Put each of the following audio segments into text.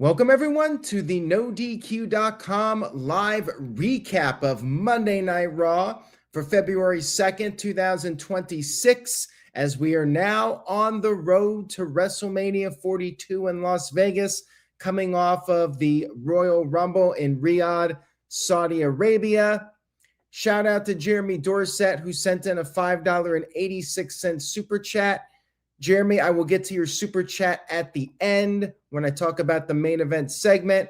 Welcome, everyone, to the NoDQ.com live recap of Monday Night Raw for February 2nd, 2026, as we are now on the road to WrestleMania 42 in Las Vegas, coming off of the Royal Rumble in Riyadh, Saudi Arabia. Shout out to Jeremy Dorset, who sent in a $5.86 super chat. Jeremy, I will get to your super chat at the end when I talk about the main event segment.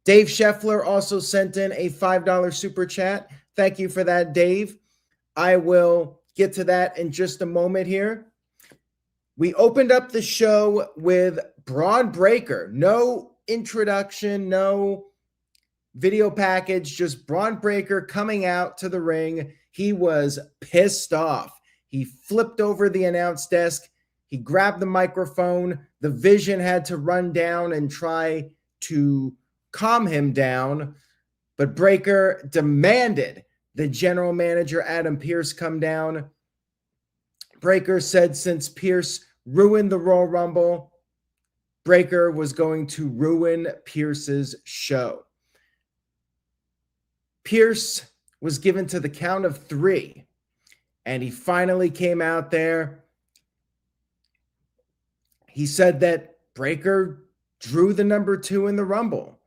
Dave Scheffler also sent in a $5 super chat. Thank you for that, Dave. I will get to that in just a moment here. We opened up the show with Braun Breaker. No introduction, no video package, just Braun Breaker coming out to the ring. He was pissed off. He flipped over the announce desk. He grabbed the microphone. The Vision had to run down and try to calm him down. But Breaker demanded the general manager, Adam Pearce, come down. Breaker said since Pearce ruined the Royal Rumble, Breaker was going to ruin Pearce's show. Pearce was given to the count of 3. And he finally came out there. He said that Breaker drew the number 2 in the Rumble.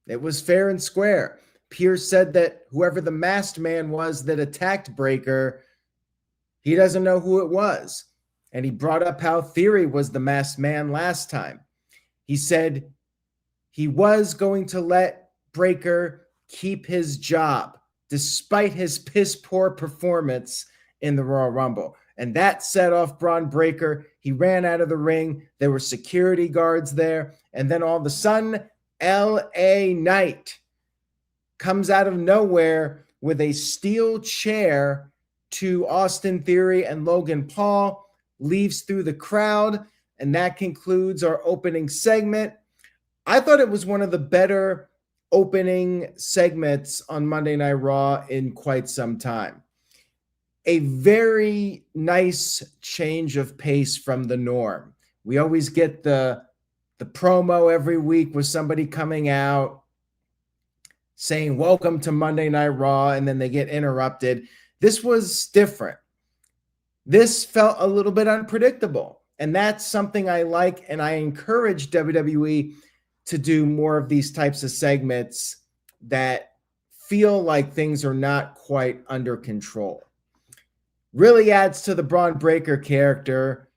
It was fair and square. Pearce said that whoever the masked man was that attacked Breaker, he doesn't know who it was. And he brought up how Theory was the masked man last time. He said he was going to let Breaker keep his job despite his piss-poor performance in the Royal Rumble. And that set off Braun Breaker. He ran out of the ring. There were security guards there. And then all of a sudden, LA Knight comes out of nowhere with a steel chair to Austin Theory and Logan Paul, leaves through the crowd, and that concludes our opening segment. I thought it was one of the better opening segments on Monday Night Raw in quite some time. A very nice change of pace from the norm. We always get the promo every week with somebody coming out saying, welcome to Monday Night Raw, and then they get interrupted. This was different. This felt a little bit unpredictable, and that's something I like, and I encourage WWE to do more of these types of segments that feel like things are not quite under control. Really adds to the Braun Breaker character,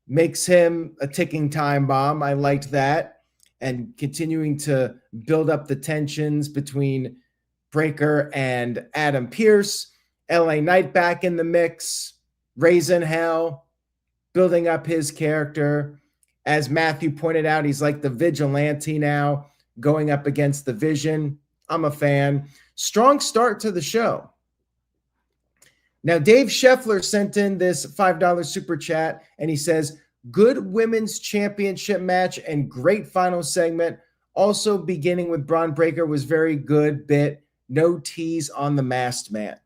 makes him a ticking time bomb. I liked that. And continuing to build up the tensions between Breaker and Adam Pearce. LA Knight back in the mix. Raising hell. Building up his character. As Matthew pointed out, he's like the vigilante now, going up against the Vision. I'm a fan. Strong start to the show. Now, Dave Scheffler sent in this $5 super chat, and he says, good women's championship match and great final segment. Also beginning with Braun Breaker was very good bit. No tease on the masked man.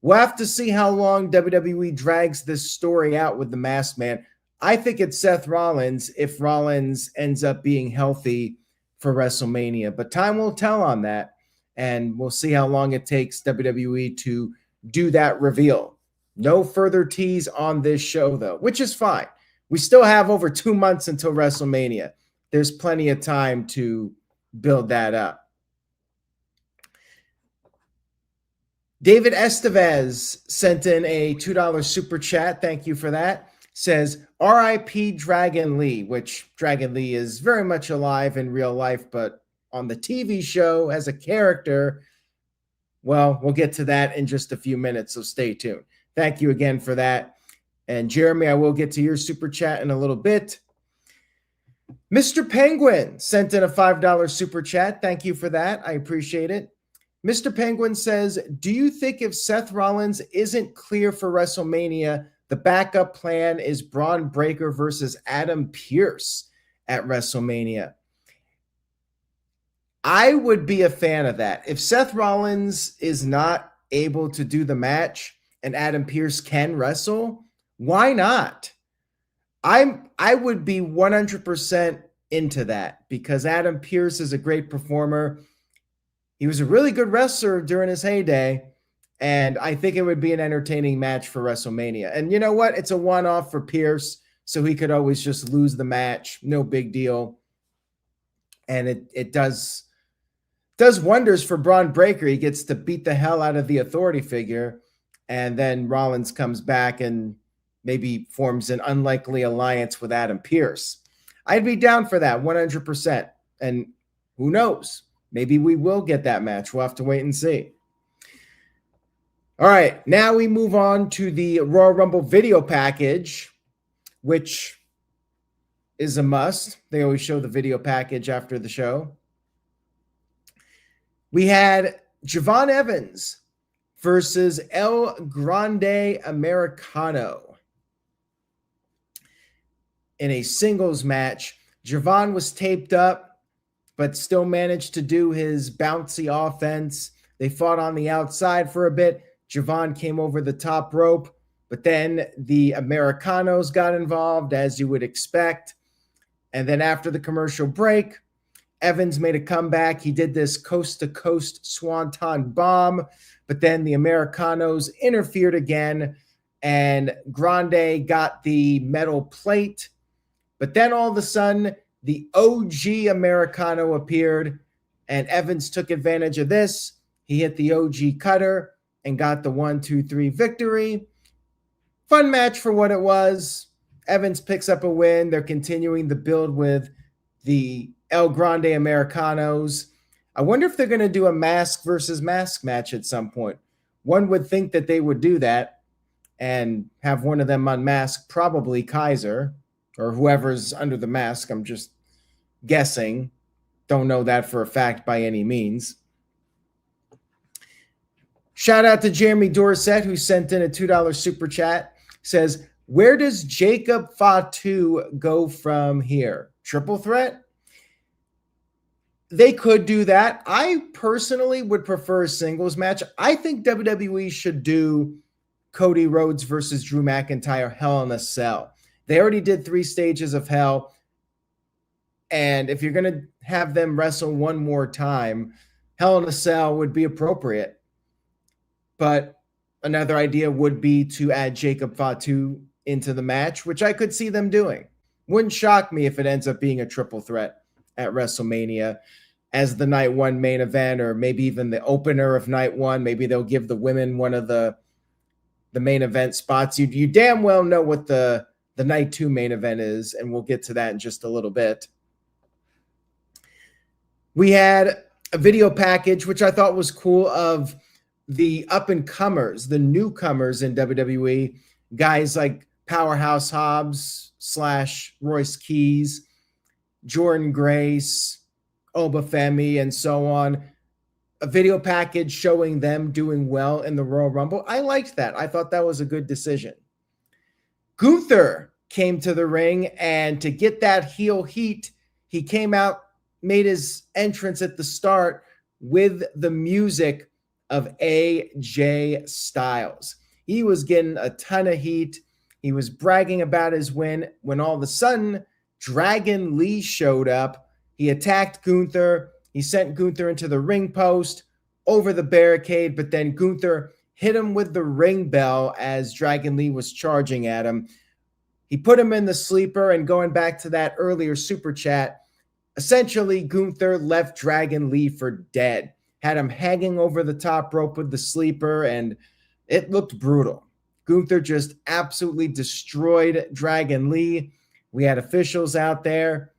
We'll have to see how long WWE drags this story out with the masked man. I think it's Seth Rollins if Rollins ends up being healthy for WrestleMania. But time will tell on that, and we'll see how long it takes WWE to do that reveal. No further tease on this show, though, which is fine. We still have over 2 months until WrestleMania. There's plenty of time to build that up. David Estevez sent in a $2 super chat. Thank you for that. Says, R.I.P. Dragon Lee, which Dragon Lee is very much alive in real life, but on the TV show as a character, well, we'll get to that in just a few minutes, so stay tuned. Thank you again for that. And Jeremy, I will get to your super chat in a little bit. Mr. Penguin sent in a $5 super chat. Thank you for that. I appreciate it. Mr. Penguin says, do you think if Seth Rollins isn't clear for WrestleMania, the backup plan is Braun Breaker versus Adam Pearce at WrestleMania? I would be a fan of that. If Seth Rollins is not able to do the match and Adam Pearce can wrestle, why not? I would be 100% into that because Adam Pearce is a great performer. He was a really good wrestler during his heyday, and I think it would be an entertaining match for WrestleMania. And you know what? It's a one-off for Pearce, so he could always just lose the match. No big deal. And it does wonders for Braun Breaker. He gets to beat the hell out of the authority figure, and then Rollins comes back and maybe forms an unlikely alliance with Adam Pearce. I'd be down for that 100%. And who knows? Maybe we will get that match. We'll have to wait and see. All right, now we move on to the Royal Rumble video package, which is a must. They always show the video package after the show. We had Javon Evans versus El Grande Americano in a singles match. Javon was taped up, but still managed to do his bouncy offense. They fought on the outside for a bit. Javon came over the top rope, but then the Americanos got involved, as you would expect. And then after the commercial break, Evans made a comeback. He did this coast-to-coast swanton bomb, but then the Americanos interfered again, and Grande got the metal plate. But then all of a sudden, the OG Americano appeared, and Evans took advantage of this. He hit the OG cutter and got the 1-2-3 victory. Fun match for what it was. Evans picks up a win. They're continuing the build with the El Grande Americanos. I wonder if they're going to do a mask versus mask match at some point. One would think that they would do that and have one of them unmasked, probably Kaiser or whoever's under the mask. I'm just guessing. Don't know that for a fact by any means. Shout out to Jeremy Dorset, who sent in a $2 super chat. Says, where does Jacob Fatu go from here? Triple threat? They could do that. I personally would prefer a singles match. I think WWE should do Cody Rhodes versus Drew McIntyre Hell in a Cell. They already did 3 stages of Hell. And if you're going to have them wrestle one more time, Hell in a Cell would be appropriate. But another idea would be to add Jacob Fatu into the match, which I could see them doing. Wouldn't shock me if it ends up being a triple threat at WrestleMania as the night one main event, or maybe even the opener of night one. Maybe they'll give the women one of the main event spots. You damn well know what the night 2 main event is, and we'll get to that in just a little bit. We had a video package, which I thought was cool, of the up-and-comers, the newcomers in WWE, guys like Powerhouse Hobbs / Royce Keys, Jordan Grace, Oba Femi, and so on. A video package showing them doing well in the Royal Rumble. I liked that. I thought that was a good decision. Gunther came to the ring, and to get that heel heat, he came out, made his entrance at the start with the music of AJ Styles. He was getting a ton of heat. He was bragging about his win when all of a sudden Dragon Lee showed up. He attacked Gunther. He sent Gunther into the ring post over the barricade, but then Gunther hit him with the ring bell as Dragon Lee was charging at him. He put him in the sleeper, and going back to that earlier super chat, essentially Gunther left Dragon Lee for dead. Had him hanging over the top rope with the sleeper, and it looked brutal. Gunther just absolutely destroyed Dragon Lee. We had officials out there.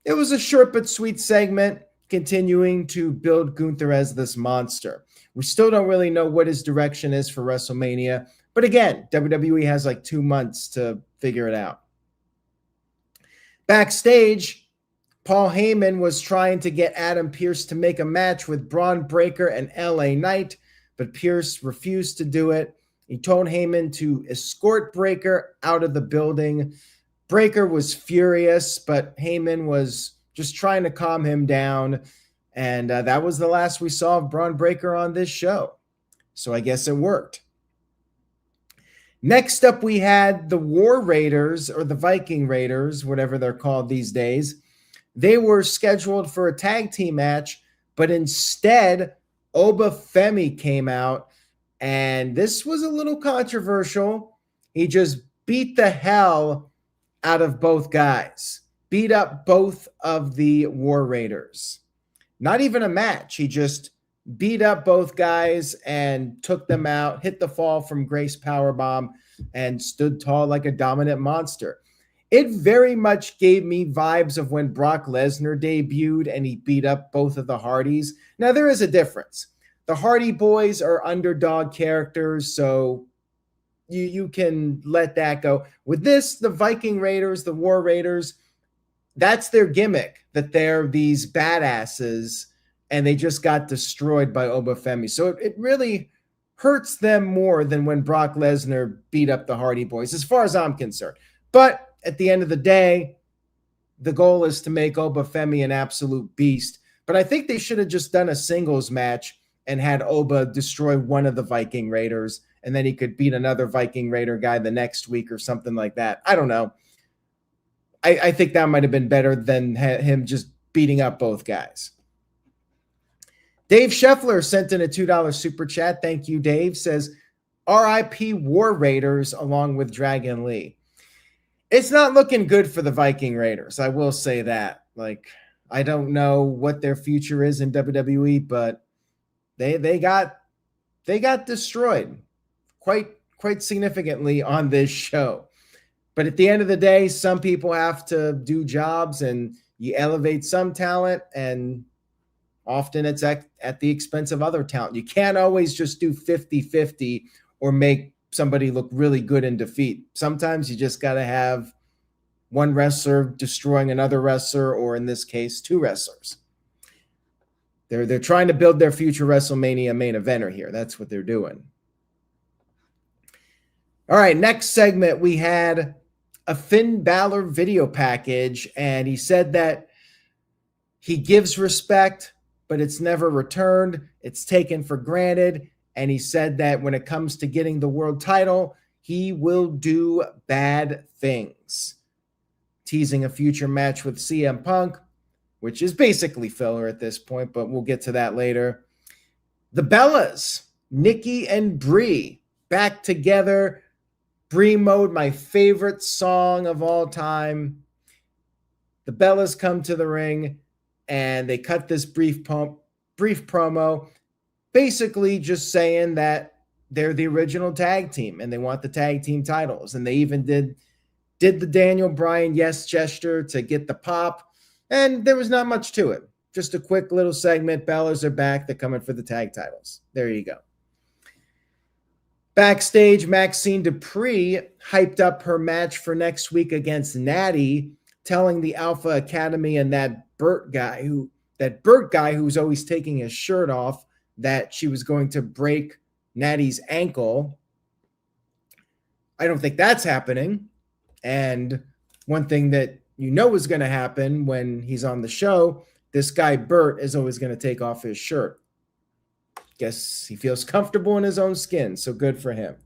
It was a short but sweet segment, continuing to build Gunther as this monster. We still don't really know what his direction is for WrestleMania, but again, WWE has like 2 months to figure it out. Backstage, Paul Heyman was trying to get Adam Pearce to make a match with Braun Breaker and LA Knight, but Pearce refused to do it. He told Heyman to escort Breaker out of the building. Breaker was furious, but Heyman was just trying to calm him down. And that was the last we saw of Braun Breaker on this show. So I guess it worked. Next up, we had the War Raiders, or the Viking Raiders, whatever they're called these days, They were scheduled for a tag team match, but instead, Oba Femi came out, and this was a little controversial. He just beat the hell out of both guys, beat up both of the War Raiders. Not even a match. He just beat up both guys and took them out, hit the fall from Grace Powerbomb, and stood tall like a dominant monster. It very much gave me vibes of when Brock Lesnar debuted and he beat up both of the Hardys. Now, there is a difference. The Hardy Boys are underdog characters, so you can let that go. With this, the Viking Raiders, the War Raiders, that's their gimmick, that they're these badasses, and they just got destroyed by Oba Femi. So it really hurts them more than when Brock Lesnar beat up the Hardy Boys, as far as I'm concerned. But at the end of the day, the goal is to make Oba Femi an absolute beast. But I think they should have just done a singles match and had Oba destroy one of the Viking Raiders, and then he could beat another Viking Raider guy the next week or something like that. I don't know. I think that might have been better than him just beating up both guys. Dave Scheffler sent in a $2 super chat. Thank you, Dave. Says, RIP War Raiders along with Dragon Lee. It's not looking good for the Viking Raiders. I will say that. Like, I don't know what their future is in WWE, but they got destroyed quite significantly on this show. But at the end of the day, some people have to do jobs, and you elevate some talent, and often it's at the expense of other talent. You can't always just do 50-50 or make somebody look really good in defeat. Sometimes you just got to have one wrestler destroying another wrestler, or in this case, two wrestlers. They're trying to build their future WrestleMania main eventer here. That's what they're doing. All right, next segment, we had a Finn Balor video package, and he said that he gives respect, but it's never returned. It's taken for granted. And he said that when it comes to getting the world title, he will do bad things. Teasing a future match with CM Punk, which is basically filler at this point, but we'll get to that later. The Bellas, Nikki and Brie, back together. Brie Mode, my favorite song of all time. The Bellas come to the ring, and they cut this brief promo, basically just saying that they're the original tag team and they want the tag team titles. And they even did the Daniel Bryan yes gesture to get the pop, and there was not much to it. Just a quick little segment. Bellas are back. They're coming for the tag titles. There you go. Backstage, Maxine Dupree hyped up her match for next week against Natty, telling the Alpha Academy and that Burt guy who's always taking his shirt off, that she was going to break Natty's ankle. I don't think that's happening. And one thing that you know is going to happen when he's on the show, this guy Burt is always going to take off his shirt. Guess he feels comfortable in his own skin, so good for him.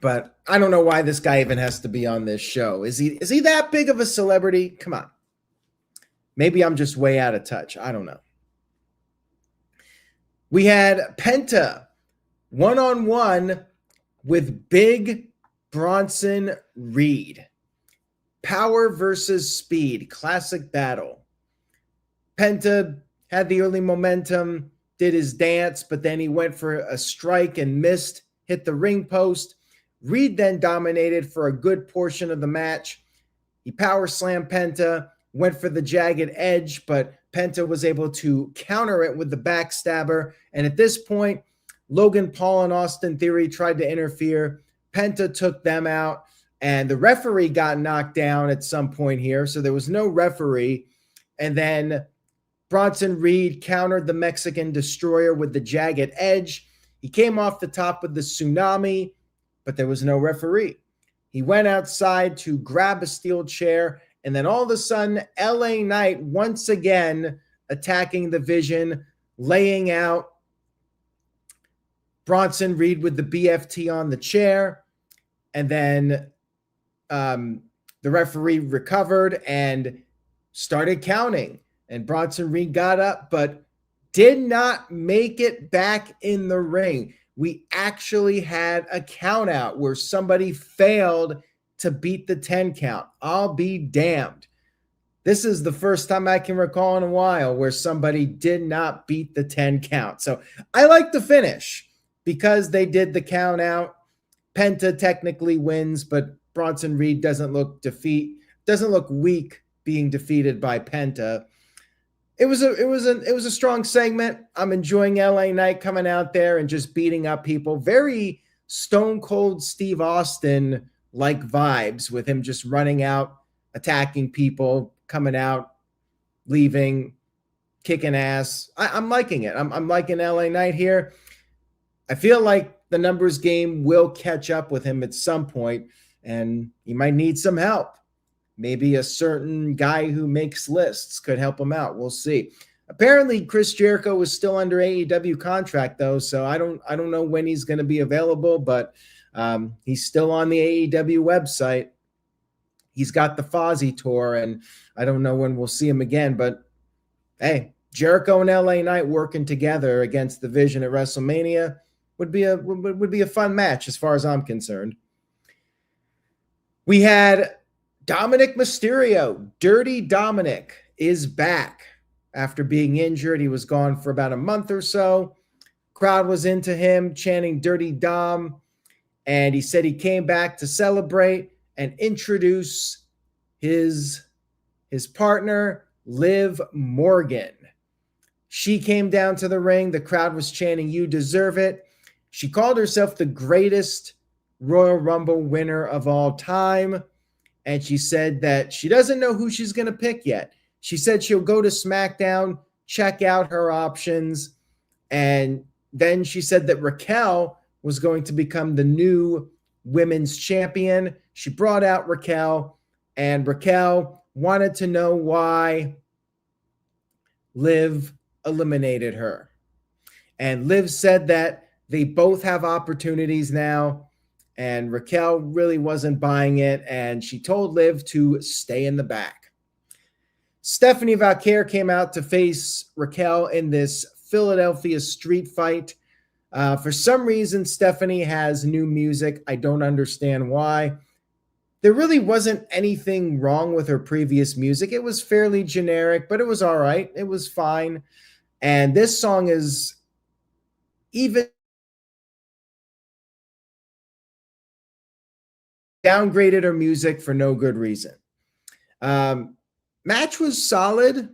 But I don't know why this guy even has to be on this show. Is he that big of a celebrity? Come on. Maybe I'm just way out of touch. I don't know. We had Penta one-on-one with Big Bronson Reed. Power versus speed. Classic battle. Penta had the early momentum, did his dance, but then he went for a strike and missed, hit the ring post. Reed then dominated for a good portion of the match. He power slammed Penta, went for the jagged edge, but Penta was able to counter it with the backstabber. And at this point, Logan Paul and Austin Theory tried to interfere. Penta took them out, and the referee got knocked down at some point here, so there was no referee. And then Bronson Reed countered the Mexican Destroyer with the jagged edge. He came off the top with the tsunami, but there was no referee. He went outside to grab a steel chair, and then all of a sudden, LA Knight once again attacking the Vision, laying out Bronson Reed with the BFT on the chair. And then The referee recovered and started counting, and Bronson Reed got up, but did not make it back in the ring. We actually had a count out where somebody failed to beat the 10 count. I'll be damned. This is the first time I can recall in a while where somebody did not beat the 10 count. So I like the finish because they did the count out. Penta technically wins, but Bronson Reed doesn't look weak being defeated by Penta. It was a strong segment. I'm enjoying LA Knight coming out there and just beating up people. Very Stone Cold Steve Austin like vibes with him just running out, attacking people, coming out, leaving, kicking ass. I'm liking it. I'm liking LA Knight here. I feel like the numbers game will catch up with him at some point, and he might need some help. Maybe a certain guy who makes lists could help him out. We'll see. Apparently, Chris Jericho is still under AEW contract, though, so I don't know when he's going to be available, but he's still on the AEW website. He's got the Fozzy tour, and I don't know when we'll see him again, but hey, Jericho and LA Knight working together against the Vision at WrestleMania would be a fun match as far as I'm concerned. We had Dominic Mysterio. Dirty Dominic is back after being injured. He was gone for about a month or so. Crowd was into him, chanting Dirty Dom, and he said he came back to celebrate and introduce his partner, Liv Morgan. She came down to the ring. The crowd was chanting, "You deserve it." She called herself the greatest Royal Rumble winner of all time. And she said that she doesn't know who she's going to pick yet. She said she'll go to SmackDown, check out her options. And then she said that Raquel was going to become the new women's champion. She brought out Raquel, and Raquel wanted to know why Liv eliminated her. And Liv said that they both have opportunities now, and Raquel really wasn't buying it, and she told Liv to stay in the back. Stephanie Vaquer came out to face Raquel in this Philadelphia street fight. For some reason, Stephanie has new music. I don't understand why. There really wasn't anything wrong with her previous music. It was fairly generic, but it was all right. It was fine. And this song is even downgraded her music for no good reason. Match was solid.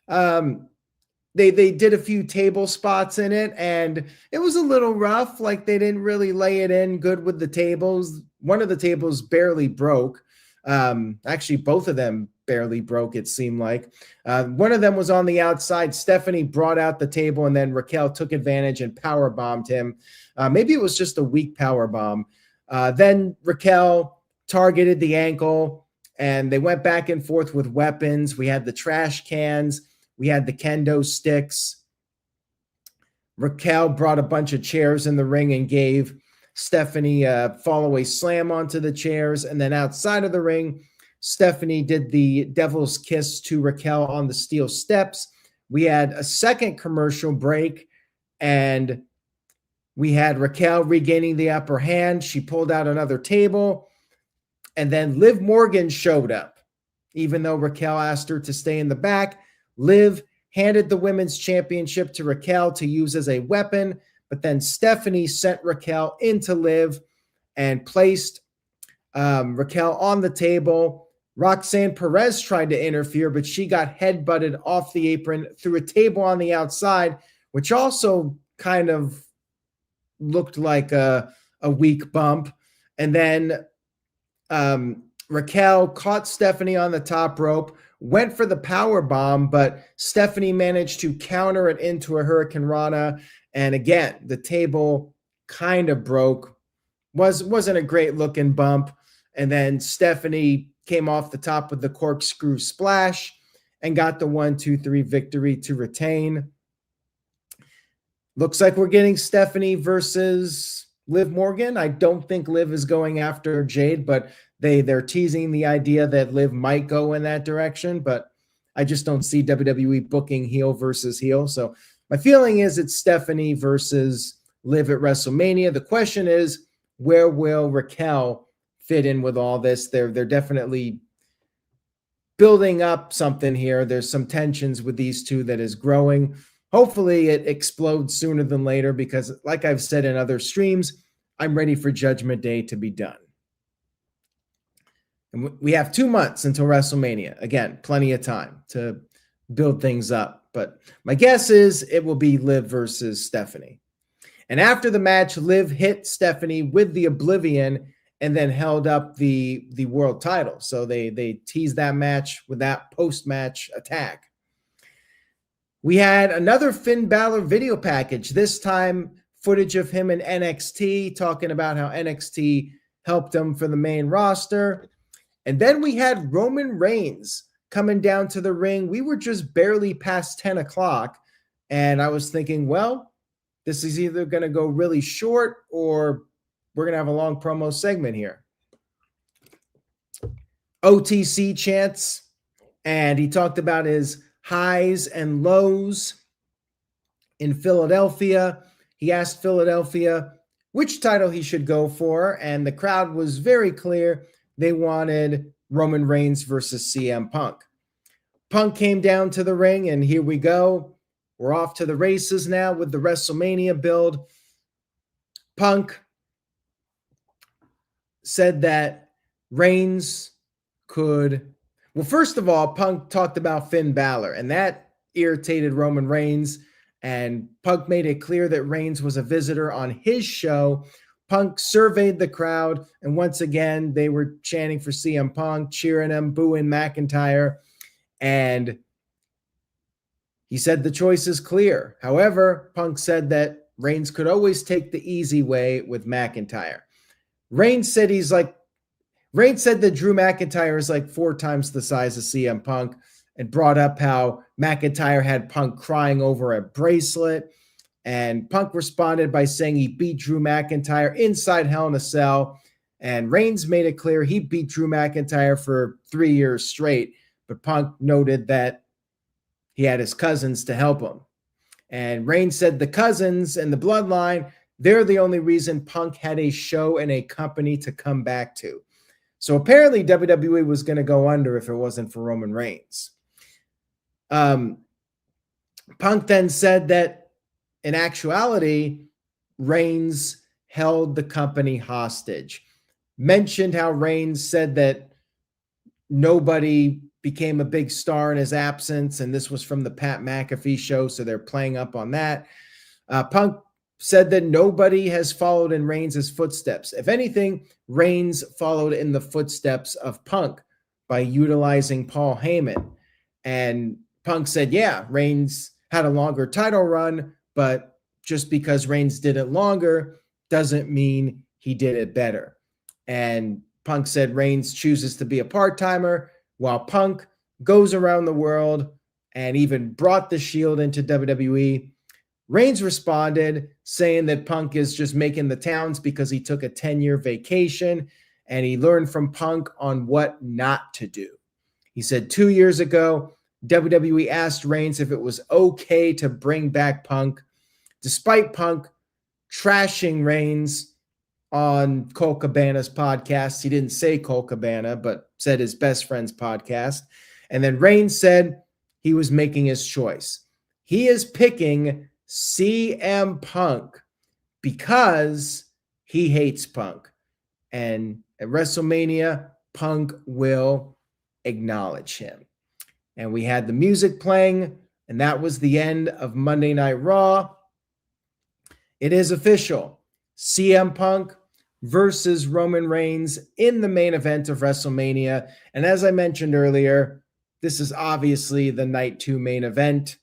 They did a few table spots in it, and it was a little rough. Like, they didn't really lay it in good with the tables. One of the tables barely broke. Actually, both of them barely broke, it seemed like. One of them was on the outside. Stephanie brought out the table, and then Raquel took advantage and power bombed him. Maybe it was just a weak power bomb. Then Raquel targeted the ankle, and they went back and forth with weapons. We had the trash cans. We had the kendo sticks. Raquel brought a bunch of chairs in the ring and gave Stephanie a fall-away slam onto the chairs. And then outside of the ring, Stephanie did the devil's kiss to Raquel on the steel steps. We had a second commercial break, and we had Raquel regaining the upper hand. She pulled out another table, and then Liv Morgan showed up. Even though Raquel asked her to stay in the back, Liv handed the women's championship to Raquel to use as a weapon, but then Stephanie sent Raquel into Liv and placed Raquel on the table. Roxanne Perez tried to interfere, but she got headbutted off the apron through a table on the outside, which also kind of looked like a weak bump. And then Raquel caught Stephanie on the top rope, went for the power bomb, but Stephanie managed to counter it into a Hurricane Rana. And again, the table kind of broke. Wasn't a great looking bump. And then Stephanie came off the top with the corkscrew splash and got the 1-2-3 victory to retain. Looks like we're getting Stephanie versus Liv Morgan. I don't think Liv is going after Jade, but They're teasing the idea that Liv might go in that direction, but I just don't see WWE booking heel versus heel. So my feeling is it's Stephanie versus Liv at WrestleMania. The question is, where will Raquel fit in with all this? They're definitely building up something here. There's some tensions with these two that is growing. Hopefully it explodes sooner than later because, like I've said in other streams, I'm ready for Judgment Day to be done. And we have 2 months until WrestleMania. Again, plenty of time to build things up. But my guess is it will be Liv versus Stephanie. And after the match, Liv hit Stephanie with the Oblivion and then held up the world title. So they teased that match with that post-match attack. We had another Finn Balor video package, this time footage of him in NXT, talking about how NXT helped him for the main roster. And then we had Roman Reigns coming down to the ring. We were just barely past 10 o'clock, and I was thinking, well, this is either going to go really short or we're going to have a long promo segment here. OTC chants, and he talked about his highs and lows in Philadelphia. He asked Philadelphia which title he should go for, and the crowd was very clear. They wanted Roman Reigns versus CM Punk. Punk came down to the ring, and here we go. We're off to the races now with the WrestleMania build. Punk said that Reigns could... Well, first of all, Punk talked about Finn Balor, and that irritated Roman Reigns, and Punk made it clear that Reigns was a visitor on his show. Punk surveyed the crowd, and once again, they were chanting for CM Punk, cheering him, booing McIntyre, and he said the choice is clear. However, Punk said that Reigns could always take the easy way with McIntyre. Reigns said that Drew McIntyre is like 4 times the size of CM Punk, and brought up how McIntyre had Punk crying over a bracelet. And Punk responded by saying he beat Drew McIntyre inside Hell in a Cell. And Reigns made it clear he beat Drew McIntyre for 3 years straight. But Punk noted that he had his cousins to help him. And Reigns said the cousins and the bloodline, they're the only reason Punk had a show and a company to come back to. So apparently WWE was going to go under if it wasn't for Roman Reigns. Punk then said that in actuality, Reigns held the company hostage. Mentioned how Reigns said that nobody became a big star in his absence, and this was from the Pat McAfee show, so they're playing up on that. Punk said that nobody has followed in Reigns' footsteps. If anything, Reigns followed in the footsteps of Punk by utilizing Paul Heyman. And Punk said, yeah, Reigns had a longer title run, but just because Reigns did it longer doesn't mean he did it better. And Punk said Reigns chooses to be a part-timer while Punk goes around the world and even brought the Shield into WWE. Reigns responded saying that Punk is just making the towns because he took a 10-year vacation and he learned from Punk on what not to do. He said 2 years ago, WWE asked Reigns if it was okay to bring back Punk, despite Punk trashing Reigns on Cole Cabana's podcast. He didn't say Cole Cabana, but said his best friend's podcast. And then Reigns said he was making his choice. He is picking CM Punk because he hates Punk. And at WrestleMania, Punk will acknowledge him. And we had the music playing, and that was the end of Monday Night Raw. It is official. CM Punk versus Roman Reigns in the main event of WrestleMania. And as I mentioned earlier, this is obviously the Night 2 main event.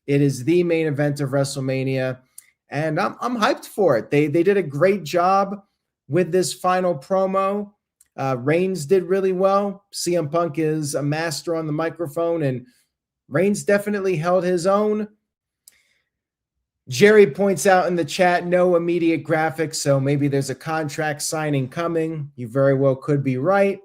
It is the main event of WrestleMania, and I'm hyped for it. They did a great job with this final promo. Reigns did really well. CM Punk is a master on the microphone, and Reigns definitely held his own. Jerry points out in the chat, no immediate graphics, so maybe there's a contract signing coming. You very well could be right.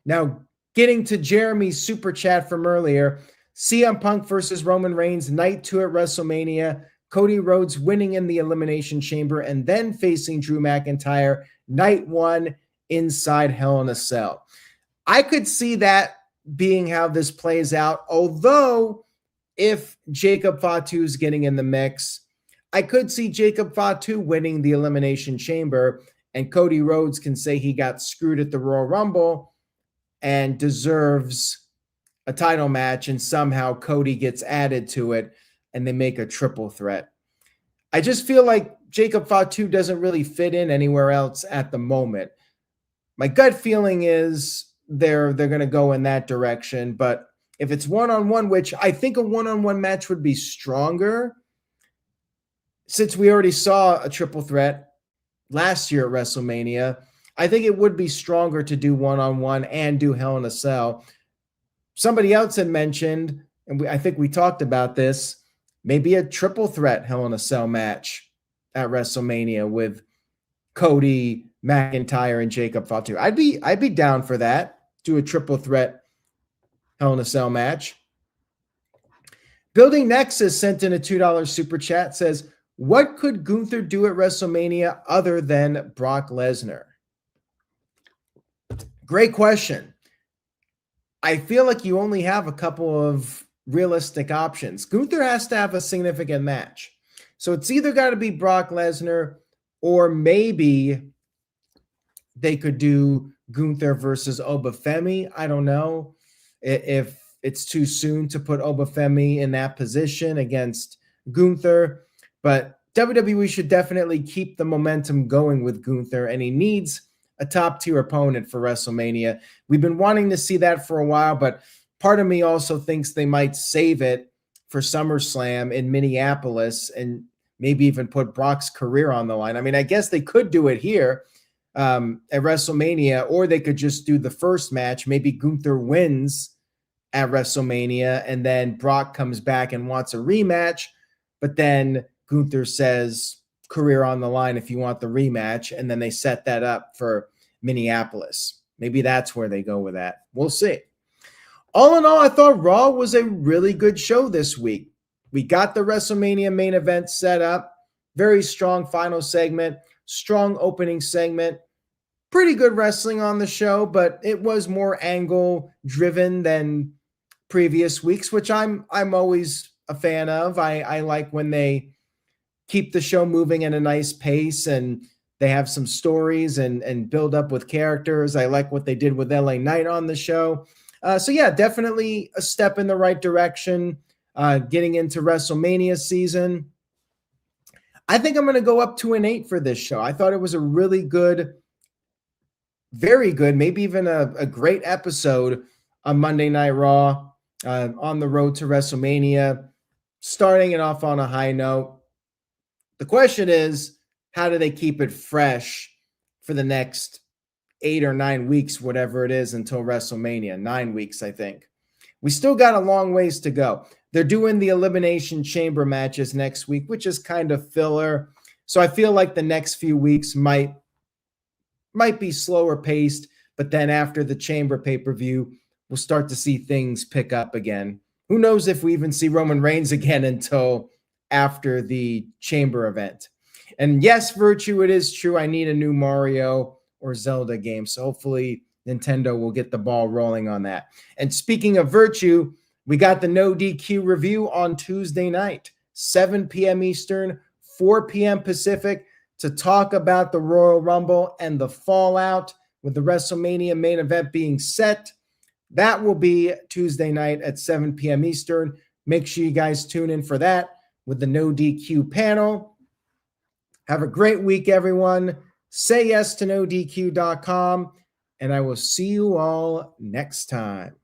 Now, getting to Jeremy's super chat from earlier, CM Punk versus Roman Reigns, night 2 at WrestleMania, Cody Rhodes winning in the Elimination Chamber, and then facing Drew McIntyre, night 1 inside Hell in a Cell. I could see that being how this plays out, although if Jacob Fatu is getting in the mix, I could see Jacob Fatu winning the Elimination Chamber, and Cody Rhodes can say he got screwed at the Royal Rumble and deserves a title match, and somehow Cody gets added to it and they make a triple threat. I just feel like Jacob Fatu doesn't really fit in anywhere else at the moment. My gut feeling is they're going to go in that direction, but if it's one-on-one, which I think a one-on-one match would be stronger, since we already saw a triple threat last year at WrestleMania, I think it would be stronger to do one-on-one and do Hell in a Cell. Somebody else had mentioned, and I think we talked about this, maybe a triple threat Hell in a Cell match at WrestleMania with Cody, McIntyre, and Jacob Fatu. I'd be down for that. Do a triple threat Hell in a Cell match. Building Nexus sent in a $2 super chat, says, what could Gunther do at WrestleMania other than Brock Lesnar? Great question. I feel like you only have a couple of realistic options. Gunther has to have a significant match. So it's either got to be Brock Lesnar, or maybe they could do Gunther versus Oba Femi. I don't know if it's too soon to put Oba Femi in that position against Gunther, but WWE should definitely keep the momentum going with Gunther, and he needs a top-tier opponent for WrestleMania. We've been wanting to see that for a while, but part of me also thinks they might save it for SummerSlam in Minneapolis and maybe even put Brock's career on the line. I mean, I guess they could do it here at WrestleMania, or they could just do the first match. Maybe Gunther wins at WrestleMania, and then Brock comes back and wants a rematch, but then Gunther says, career on the line if you want the rematch, and then they set that up for Minneapolis. Maybe that's where they go with that. We'll see. All in all, I thought Raw was a really good show this week. We got the WrestleMania main event set up. Very strong final segment, strong opening segment. Pretty good wrestling on the show, but it was more angle driven than previous weeks, which I'm always a fan of. I like when they keep the show moving at a nice pace and they have some stories and build up with characters. I like what they did with LA Knight on the show. So yeah, definitely a step in the right direction. Getting into WrestleMania season. I think I'm going to go up to an 8 for this show. I thought it was a really good, very good, maybe even a great episode on Monday Night Raw, on the road to WrestleMania, starting it off on a high note. The question is, how do they keep it fresh for the next 8 or 9 weeks, whatever it is, until WrestleMania? 9 weeks, I think. We still got a long ways to go. They're doing the Elimination Chamber matches next week, which is kind of filler. So I feel like the next few weeks might be slower paced, but then after the Chamber pay-per-view, we'll start to see things pick up again. Who knows if we even see Roman Reigns again until after the Chamber event. And yes, Virtue, it is true. I need a new Mario or Zelda game. So hopefully Nintendo will get the ball rolling on that. And speaking of Virtue, we got the No DQ review on Tuesday night, 7 p.m. Eastern, 4 p.m. Pacific, to talk about the Royal Rumble and the fallout with the WrestleMania main event being set. That will be Tuesday night at 7 p.m. Eastern. Make sure you guys tune in for that with the No DQ panel. Have a great week, everyone. Say yes to NoDQ.com, and I will see you all next time.